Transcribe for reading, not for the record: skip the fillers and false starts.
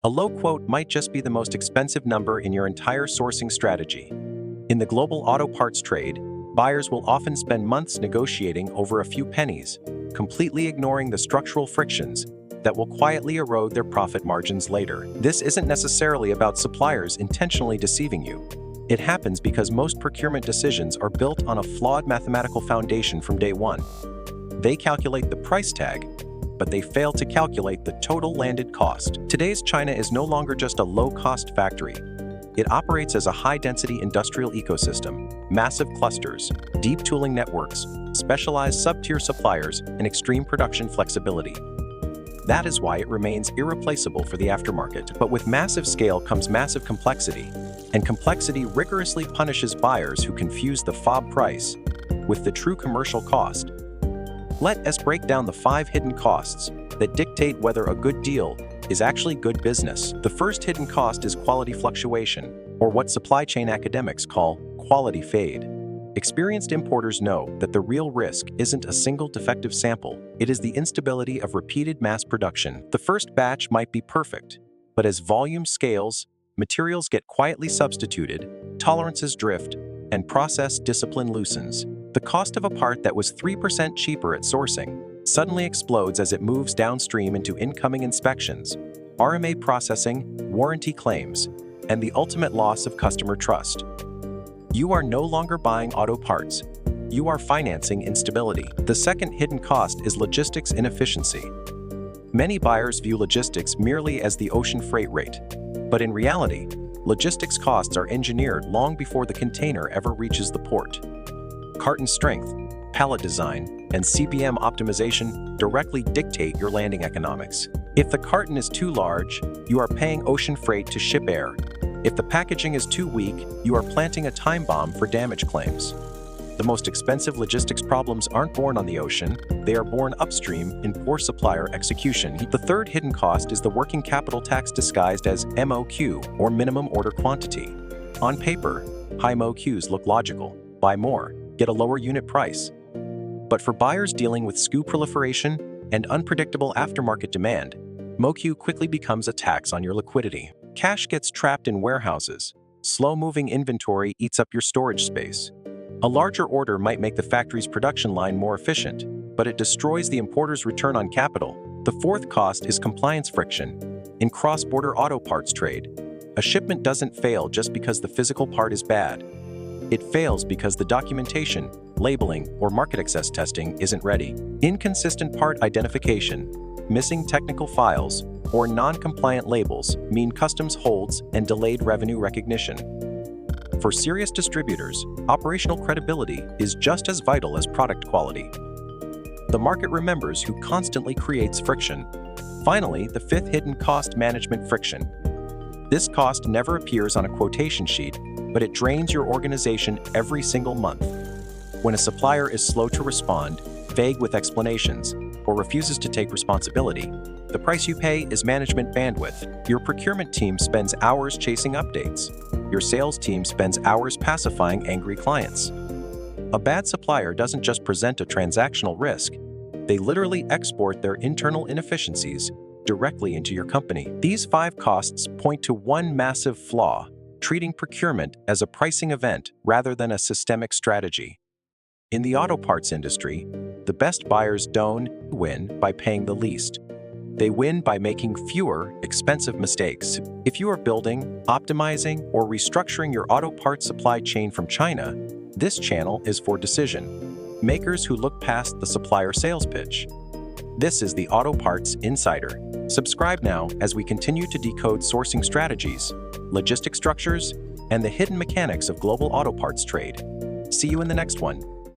A low quote might just be the most expensive number in your entire sourcing strategy. In the global auto parts trade, buyers will often spend months negotiating over a few pennies, completely ignoring the structural frictions that will quietly erode their profit margins later. This isn't necessarily about suppliers intentionally deceiving you. It happens because most procurement decisions are built on a flawed mathematical foundation from day one. They calculate the price tag, but they fail to calculate the total landed cost. Today's China is no longer just a low-cost factory. It operates as a high-density industrial ecosystem, massive clusters, deep tooling networks, specialized sub-tier suppliers, and extreme production flexibility. That is why it remains irreplaceable for the aftermarket. But with massive scale comes massive complexity, and complexity rigorously punishes buyers who confuse the FOB price with the true commercial cost. Let us break down the 5 hidden costs that dictate whether a good deal is actually good business. The first hidden cost is quality fluctuation, or what supply chain academics call quality fade. Experienced importers know that the real risk isn't a single defective sample, it is the instability of repeated mass production. The first batch might be perfect, but as volume scales, materials get quietly substituted, tolerances drift, and process discipline loosens. The cost of a part that was 3% cheaper at sourcing suddenly explodes as it moves downstream into incoming inspections, RMA processing, warranty claims, and the ultimate loss of customer trust. You are no longer buying auto parts. You are financing instability. The second hidden cost is logistics inefficiency. Many buyers view logistics merely as the ocean freight rate, but in reality, logistics costs are engineered long before the container ever reaches the port. Carton strength, pallet design, and CBM optimization directly dictate your landing economics. If the carton is too large, you are paying ocean freight to ship air. If the packaging is too weak, you are planting a time bomb for damage claims. The most expensive logistics problems aren't born on the ocean, they are born upstream in poor supplier execution. The third hidden cost is the working capital tax disguised as MOQ, or minimum order quantity. On paper, high MOQs look logical. Buy more, get a lower unit price. But for buyers dealing with SKU proliferation and unpredictable aftermarket demand, MOQ quickly becomes a tax on your liquidity. Cash gets trapped in warehouses. Slow-moving inventory eats up your storage space. A larger order might make the factory's production line more efficient, but it destroys the importer's return on capital. The fourth cost is compliance friction. In cross-border auto parts trade, a shipment doesn't fail just because the physical part is bad. It fails because the documentation, labeling, or market access testing isn't ready. Inconsistent part identification, missing technical files, or non-compliant labels mean customs holds and delayed revenue recognition. For serious distributors, operational credibility is just as vital as product quality. The market remembers who constantly creates friction. Finally, the fifth hidden cost: management friction. This cost never appears on a quotation sheet, but it drains your organization every single month. When a supplier is slow to respond, vague with explanations, or refuses to take responsibility, the price you pay is management bandwidth. Your procurement team spends hours chasing updates. Your sales team spends hours pacifying angry clients. A bad supplier doesn't just present a transactional risk, they literally export their internal inefficiencies directly into your company. These 5 costs point to one massive flaw: treating procurement as a pricing event rather than a systemic strategy. In the auto parts industry, the best buyers don't win by paying the least. They win by making fewer, expensive mistakes. If you are building, optimizing, or restructuring your auto parts supply chain from China, this channel is for decision makers who look past the supplier sales pitch. This is the Auto Parts Insider. Subscribe now as we continue to decode sourcing strategies, logistic structures, and the hidden mechanics of global auto parts trade. See you in the next one.